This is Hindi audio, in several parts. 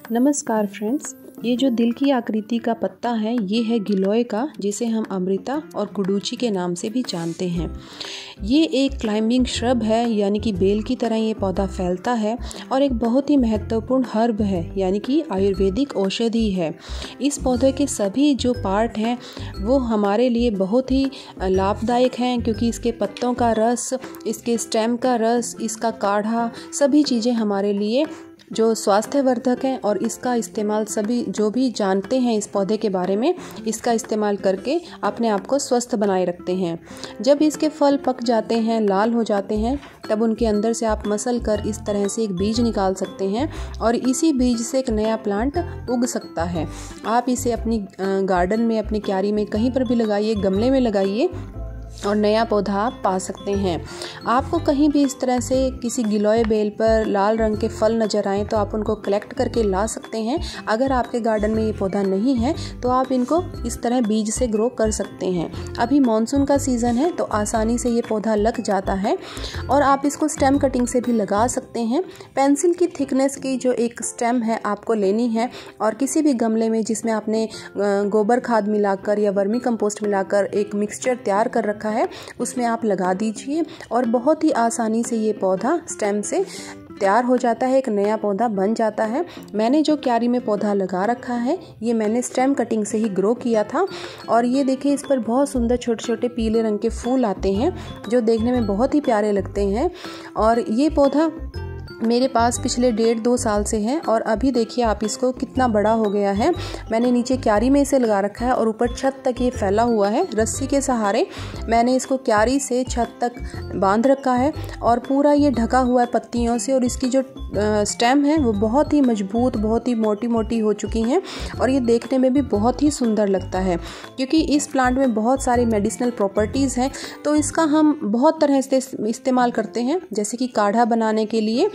नमस्कार फ्रेंड्स, ये जो दिल की आकृति का पत्ता है ये है गिलोय का, जिसे हम अमृता और गुडुचि के नाम से भी जानते हैं। ये एक क्लाइंबिंग श्रब है, यानी कि बेल की तरह ये पौधा फैलता है और एक बहुत ही महत्वपूर्ण हर्ब है, यानी कि आयुर्वेदिक औषधि है। इस पौधे के सभी जो पार्ट हैं वो हमारे लिए बहुत ही लाभदायक हैं, क्योंकि इसके पत्तों का रस, इसके स्टेम का रस, इसका काढ़ा, सभी चीज़ें हमारे लिए जो स्वास्थ्यवर्धक हैं और इसका इस्तेमाल सभी जो भी जानते हैं इस पौधे के बारे में, इसका इस्तेमाल करके अपने आप को स्वस्थ बनाए रखते हैं। जब इसके फल पक जाते हैं, लाल हो जाते हैं, तब उनके अंदर से आप मसल कर इस तरह से एक बीज निकाल सकते हैं और इसी बीज से एक नया प्लांट उग सकता है। आप इसे अपनी गार्डन में, अपनी क्यारी में, कहीं पर भी लगाइए, गमले में लगाइए और नया पौधा आप पा सकते हैं। आपको कहीं भी इस तरह से किसी गिलोय बेल पर लाल रंग के फल नज़र आएँ तो आप उनको कलेक्ट करके ला सकते हैं। अगर आपके गार्डन में ये पौधा नहीं है तो आप इनको इस तरह बीज से ग्रो कर सकते हैं। अभी मॉनसून का सीज़न है तो आसानी से ये पौधा लग जाता है और आप इसको स्टेम कटिंग से भी लगा सकते हैं। पेंसिल की थिकनेस की जो एक स्टेम है आपको लेनी है और किसी भी गमले में जिसमें आपने गोबर खाद मिलाकर या वर्मी कंपोस्ट मिलाकर एक मिक्सचर तैयार कर रखा है, उसमें आप लगा दीजिए और बहुत ही आसानी से ये पौधा स्टेम से तैयार हो जाता है, एक नया पौधा बन जाता है। मैंने जो क्यारी में पौधा लगा रखा है ये मैंने स्टेम कटिंग से ही ग्रो किया था और ये देखिए इस पर बहुत सुंदर छोटे छोटे पीले रंग के फूल आते हैं जो देखने में बहुत ही प्यारे लगते हैं। और ये पौधा मेरे पास पिछले 1.5-2 साल से है और अभी देखिए आप इसको कितना बड़ा हो गया है। मैंने नीचे क्यारी में इसे लगा रखा है और ऊपर छत तक ये फैला हुआ है। रस्सी के सहारे मैंने इसको क्यारी से छत तक बांध रखा है और पूरा ये ढका हुआ है पत्तियों से और इसकी जो स्टेम है वो बहुत ही मजबूत, बहुत ही मोटी मोटी हो चुकी हैं और ये देखने में भी बहुत ही सुंदर लगता है। क्योंकि इस प्लांट में बहुत सारी मेडिसिनल प्रॉपर्टीज़ हैं तो इसका हम बहुत तरह से इस्तेमाल करते हैं। जैसे कि काढ़ा बनाने के लिए,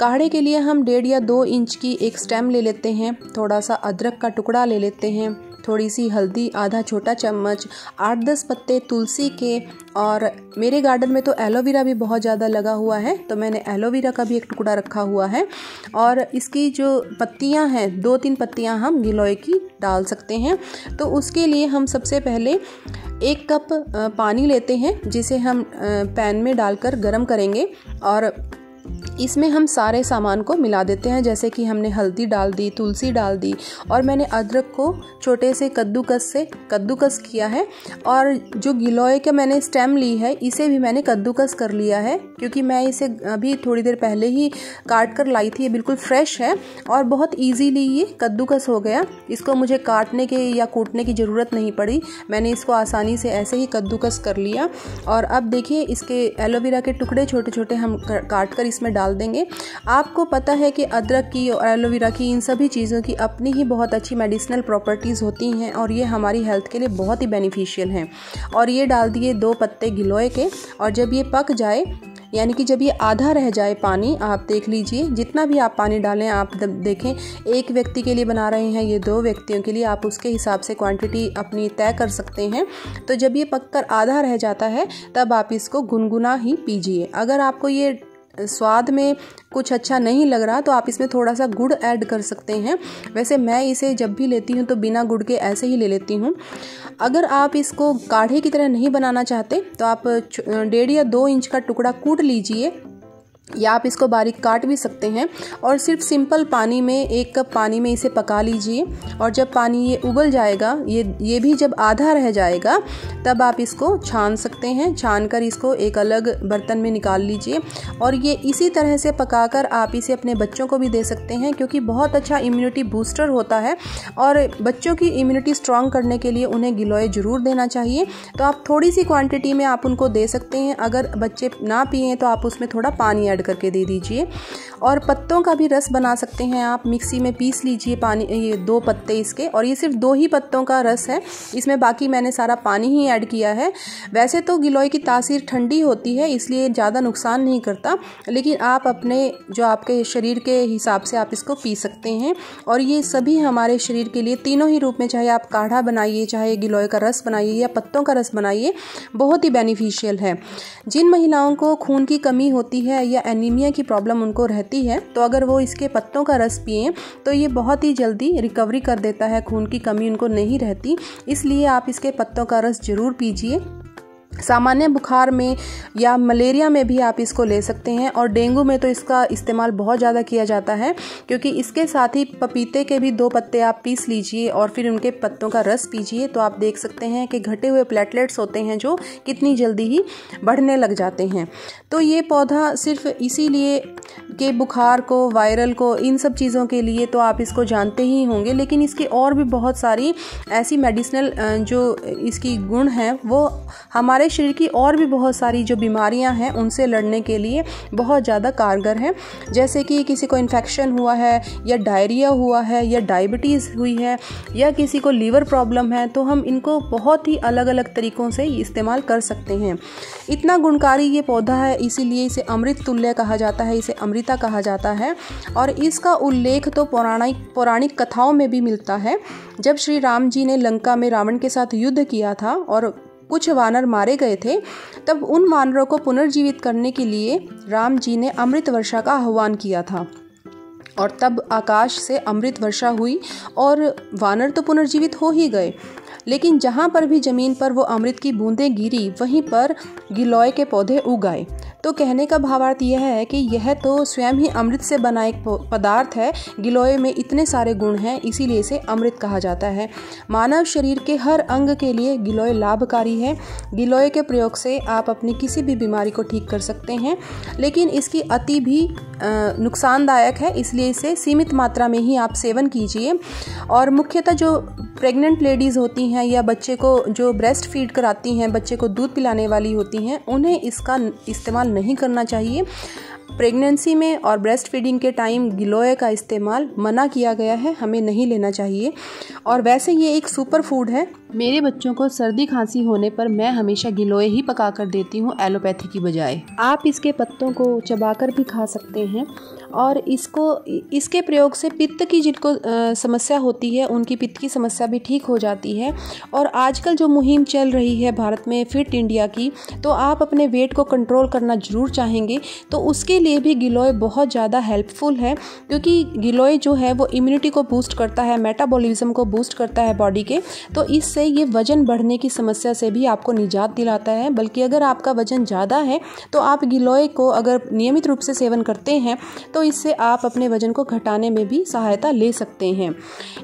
काढ़े के लिए हम 1.5 या 2 इंच की एक स्टेम ले लेते हैं, थोड़ा सा अदरक का टुकड़ा ले लेते हैं, थोड़ी सी हल्दी, आधा छोटा चम्मच, 8-10 पत्ते तुलसी के, और मेरे गार्डन में तो एलोवेरा भी बहुत ज़्यादा लगा हुआ है तो मैंने एलोवेरा का भी एक टुकड़ा रखा हुआ है। और इसकी जो पत्तियां हैं, 2-3 पत्तियां हम गिलोय की डाल सकते हैं। तो उसके लिए हम सबसे पहले 1 कप पानी लेते हैं जिसे हम पैन में डालकर गर्म करेंगे और इसमें हम सारे सामान को मिला देते हैं। जैसे कि हमने हल्दी डाल दी, तुलसी डाल दी और मैंने अदरक को छोटे से कद्दूकस किया है और जो गिलोय का मैंने स्टेम ली है इसे भी मैंने कद्दूकस कर लिया है, क्योंकि मैं इसे अभी थोड़ी देर पहले ही काट कर लाई थी। ये बिल्कुल फ्रेश है और बहुत ईजीली ये कद्दूकस हो गया। इसको मुझे काटने के या कूटने की ज़रूरत नहीं पड़ी, मैंने इसको आसानी से ऐसे ही कद्दूकस कर लिया। और अब देखिए इसके एलोवेरा के टुकड़े छोटे छोटे हम काट कर इसमें डाल देंगे। आपको पता है कि अदरक की और एलोवेरा की, इन सभी चीज़ों की अपनी ही बहुत अच्छी मेडिसिनल प्रॉपर्टीज़ होती हैं और ये हमारी हेल्थ के लिए बहुत ही बेनिफिशियल हैं। और ये डाल दिए 2 पत्ते गिलोय के और जब ये पक जाए, यानी कि जब ये आधा रह जाए पानी, आप देख लीजिए जितना भी आप पानी डालें, आप देखें 1 व्यक्ति के लिए बना रहे हैं, ये 2 व्यक्तियों के लिए, आप उसके हिसाब से क्वांटिटी अपनी तय कर सकते हैं। तो जब ये पककर आधा रह जाता है तब आप इसको गुनगुना ही पीजिए। अगर आपको ये स्वाद में कुछ अच्छा नहीं लग रहा तो आप इसमें थोड़ा सा गुड़ ऐड कर सकते हैं। वैसे मैं इसे जब भी लेती हूँ तो बिना गुड़ के ऐसे ही ले लेती हूँ। अगर आप इसको काढ़े की तरह नहीं बनाना चाहते तो आप 1.5 या 2 इंच का टुकड़ा कूट लीजिए या आप इसको बारीक काट भी सकते हैं और सिर्फ सिंपल पानी में 1 कप पानी में इसे पका लीजिए। और जब पानी ये उबल जाएगा, ये भी जब आधा रह जाएगा, तब आप इसको छान सकते हैं। छान कर इसको एक अलग बर्तन में निकाल लीजिए और ये इसी तरह से पकाकर आप इसे अपने बच्चों को भी दे सकते हैं, क्योंकि बहुत अच्छा इम्यूनिटी बूस्टर होता है और बच्चों की इम्यूनिटी स्ट्रॉन्ग करने के लिए उन्हें गिलोय ज़रूर देना चाहिए। तो आप थोड़ी सी क्वांटिटी में आप उनको दे सकते हैं। अगर बच्चे ना पिएँ तो आप उसमें थोड़ा पानी ऐड करके दे दीजिए। और पत्तों का भी रस बना सकते हैं आप, मिक्सी में पीस लीजिए पानी, ये 2 पत्ते इसके, और ये सिर्फ 2 ही पत्तों का रस है, इसमें बाकी मैंने सारा पानी ही ऐड किया है। वैसे तो गिलोय की तासीर ठंडी होती है इसलिए ज़्यादा नुकसान नहीं करता, लेकिन आप अपने जो आपके शरीर के हिसाब से आप इसको पी सकते हैं। और ये सभी हमारे शरीर के लिए तीनों ही रूप में, चाहे आप काढ़ा बनाइए, चाहे गिलोय का रस बनाइए या पत्तों का रस बनाइए, बहुत ही बेनिफिशियल है। जिन महिलाओं को खून की कमी होती है या एनीमिया की प्रॉब्लम उनको रहती है, तो अगर वो इसके पत्तों का रस पिएं तो ये बहुत ही जल्दी रिकवरी कर देता है, खून की कमी उनको नहीं रहती। इसलिए आप इसके पत्तों का रस ज़रूर पीजिए। सामान्य बुखार में या मलेरिया में भी आप इसको ले सकते हैं, और डेंगू में तो इसका इस्तेमाल बहुत ज़्यादा किया जाता है, क्योंकि इसके साथ ही पपीते के भी 2 पत्ते आप पीस लीजिए और फिर उनके पत्तों का रस पीजिए, तो आप देख सकते हैं कि घटे हुए प्लेटलेट्स होते हैं जो कितनी जल्दी ही बढ़ने लग जाते हैं। तो ये पौधा सिर्फ इसीलिए कि बुखार को, वायरल को, इन सब चीज़ों के लिए तो आप इसको जानते ही होंगे, लेकिन इसकी और भी बहुत सारी ऐसी मेडिसिनल जो इसकी गुण हैं वो हमारे शरीर की और भी बहुत सारी जो बीमारियां हैं उनसे लड़ने के लिए बहुत ज़्यादा कारगर है। जैसे कि किसी को इन्फेक्शन हुआ है, या डायरिया हुआ है, या डायबिटीज़ हुई है, या किसी को लीवर प्रॉब्लम है, तो हम इनको बहुत ही अलग अलग तरीक़ों से इस्तेमाल कर सकते हैं। इतना गुणकारी ये पौधा है, इसीलिए इसे अमृत तुल्य कहा जाता है, इसे अमृता कहा जाता है। और इसका उल्लेख तो पौराणिक कथाओं में भी मिलता है। जब श्री राम जी ने लंका में रावण के साथ युद्ध किया था और कुछ वानर मारे गए थे, तब उन वानरों को पुनर्जीवित करने के लिए राम जी ने अमृत वर्षा का आह्वान किया था, और तब आकाश से अमृत वर्षा हुई और वानर तो पुनर्जीवित हो ही गए। लेकिन जहाँ पर भी ज़मीन पर वो अमृत की बूंदें गिरी, वहीं पर गिलोय के पौधे उग आए। तो कहने का भावार्थ यह है कि यह तो स्वयं ही अमृत से बना एक पदार्थ है। गिलोय में इतने सारे गुण हैं, इसीलिए इसे अमृत कहा जाता है। मानव शरीर के हर अंग के लिए गिलोय लाभकारी है। गिलोय के प्रयोग से आप अपनी किसी भी बीमारी को ठीक कर सकते हैं, लेकिन इसकी अति भी नुकसानदायक है, इसलिए इसे सीमित मात्रा में ही आप सेवन कीजिए। और मुख्यतः जो प्रेग्नेंट लेडीज़ होती हैं या बच्चे को जो ब्रेस्ट फीड कराती हैं, बच्चे को दूध पिलाने वाली होती हैं, उन्हें इसका इस्तेमाल नहीं करना चाहिए। प्रेगनेंसी में और ब्रेस्ट फीडिंग के टाइम गिलोय का इस्तेमाल मना किया गया है, हमें नहीं लेना चाहिए। और वैसे ये एक सुपर फूड है। मेरे बच्चों को सर्दी खांसी होने पर मैं हमेशा गिलोय ही पका कर देती हूँ एलोपैथी की बजाय। आप इसके पत्तों को चबाकर भी खा सकते हैं, और इसके प्रयोग से पित्त की जिनको समस्या होती है उनकी पित्त की समस्या भी ठीक हो जाती है। और आजकल जो मुहिम चल रही है भारत में फिट इंडिया की, तो आप अपने वेट को कंट्रोल करना ज़रूर चाहेंगे, तो उसके लिए भी गिलोय बहुत ज़्यादा हेल्पफुल है, क्योंकि गिलोय जो है वो इम्यूनिटी को बूस्ट करता है, मेटाबॉलिज्म को बूस्ट करता है बॉडी के। तो इससे ये वज़न बढ़ने की समस्या से भी आपको निजात दिलाता है। बल्कि अगर आपका वज़न ज़्यादा है तो आप गिलोय को अगर नियमित रूप से सेवन करते हैं तो इससे आप अपने वज़न को घटाने में भी सहायता ले सकते हैं।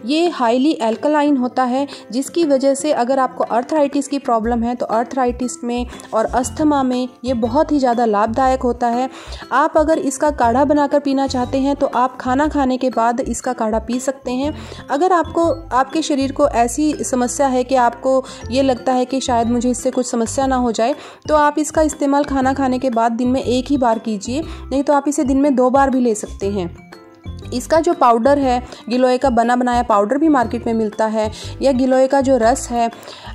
ये हाईली एल्कलाइन होता है, जिसकी वजह से अगर आपको अर्थराइटिस की प्रॉब्लम है तो अर्थराइटिस में और अस्थमा में ये बहुत ही ज़्यादा लाभदायक होता है। आप अगर इसका काढ़ा बनाकर पीना चाहते हैं तो आप खाना खाने के बाद इसका काढ़ा पी सकते हैं। अगर आपके शरीर को ऐसी समस्या है कि आपको ये लगता है कि शायद मुझे इससे कुछ समस्या ना हो जाए, तो आप इसका इस्तेमाल खाना खाने के बाद दिन में 1 ही बार कीजिए, नहीं तो आप इसे दिन में 2 बार भी ले सकते हैं। इसका जो पाउडर है, गिलोय का बना बनाया पाउडर भी मार्केट में मिलता है, या गिलोय का जो रस है,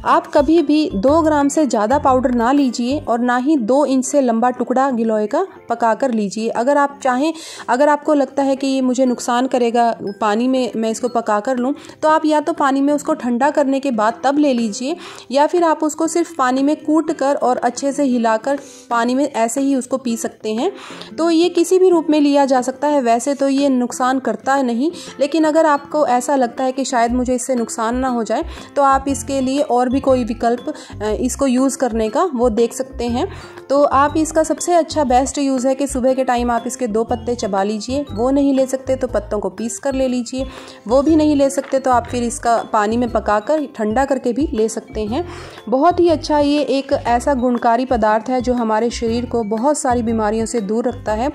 आप कभी भी 2 ग्राम से ज़्यादा पाउडर ना लीजिए और ना ही 2 इंच से लंबा टुकड़ा गिलोय का पका कर लीजिए। अगर आप चाहें, अगर आपको लगता है कि ये मुझे नुकसान करेगा, पानी में मैं इसको पका कर लूँ, तो आप या तो पानी में उसको ठंडा करने के बाद तब ले लीजिए, या फिर आप उसको सिर्फ पानी में कूट कर और अच्छे से हिलाकर पानी में ऐसे ही उसको पी सकते हैं। तो ये किसी भी रूप में लिया जा सकता है। वैसे तो ये नुकसान करता है नहीं, लेकिन अगर आपको ऐसा लगता है कि शायद मुझे इससे नुकसान ना हो जाए, तो आप इसके लिए और भी कोई विकल्प इसको यूज़ करने का वो देख सकते हैं। तो आप इसका सबसे अच्छा बेस्ट यूज़ है कि सुबह के टाइम आप इसके 2 पत्ते चबा लीजिए। वो नहीं ले सकते तो पत्तों को पीस कर ले लीजिए। वो भी नहीं ले सकते तो आप फिर इसका पानी में पकाकर ठंडा करके भी ले सकते हैं। बहुत ही अच्छा ये एक ऐसा गुणकारी पदार्थ है जो हमारे शरीर को बहुत सारी बीमारियों से दूर रखता है।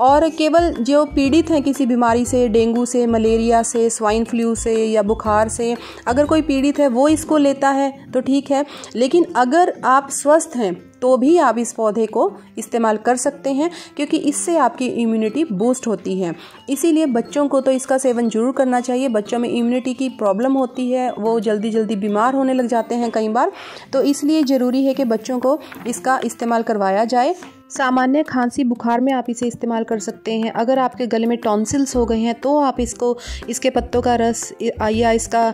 और केवल जो पीड़ित हैं किसी बीमारी से, डेंगू से, मलेरिया से, स्वाइन फ्लू से या बुखार से, अगर कोई पीड़ित है वो इसको लेता है तो ठीक है, लेकिन अगर आप स्वस्थ हैं तो भी आप इस पौधे को इस्तेमाल कर सकते हैं, क्योंकि इससे आपकी इम्यूनिटी बूस्ट होती है। इसीलिए बच्चों को तो इसका सेवन जरूर करना चाहिए। बच्चों में इम्यूनिटी की प्रॉब्लम होती है, वो जल्दी जल्दी बीमार होने लग जाते हैं कई बार, तो इसलिए ज़रूरी है कि बच्चों को इसका इस्तेमाल करवाया जाए। सामान्य खांसी बुखार में आप इसे इस्तेमाल कर सकते हैं। अगर आपके गले में टॉन्सिल्स हो गए हैं तो आप इसके पत्तों का रस या इसका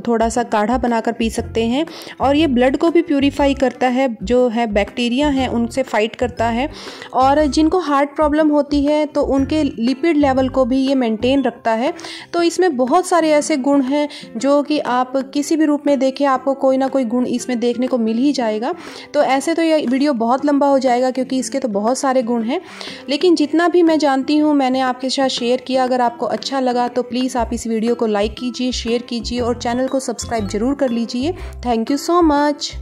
थोड़ा सा काढ़ा बनाकर पी सकते हैं। और ये ब्लड को भी प्यूरिफाई करता है, जो है बैक्टीरिया हैं उनसे फाइट करता है। और जिनको हार्ट प्रॉब्लम होती है तो उनके लिपिड लेवल को भी ये मेंटेन रखता है। तो इसमें बहुत सारे ऐसे गुण हैं जो कि आप किसी भी रूप में देखें आपको कोई ना कोई गुण इसमें देखने को मिल ही जाएगा। तो ऐसे तो ये वीडियो बहुत लंबा हो जाएगा क्योंकि इसके तो बहुत सारे गुण हैं, लेकिन जितना भी मैं जानती हूँ मैंने आपके साथ शेयर किया। अगर आपको अच्छा लगा तो प्लीज़ आप इस वीडियो को लाइक कीजिए, शेयर कीजिए और चैनल को सब्सक्राइब जरूर कर लीजिए। Thank you so much.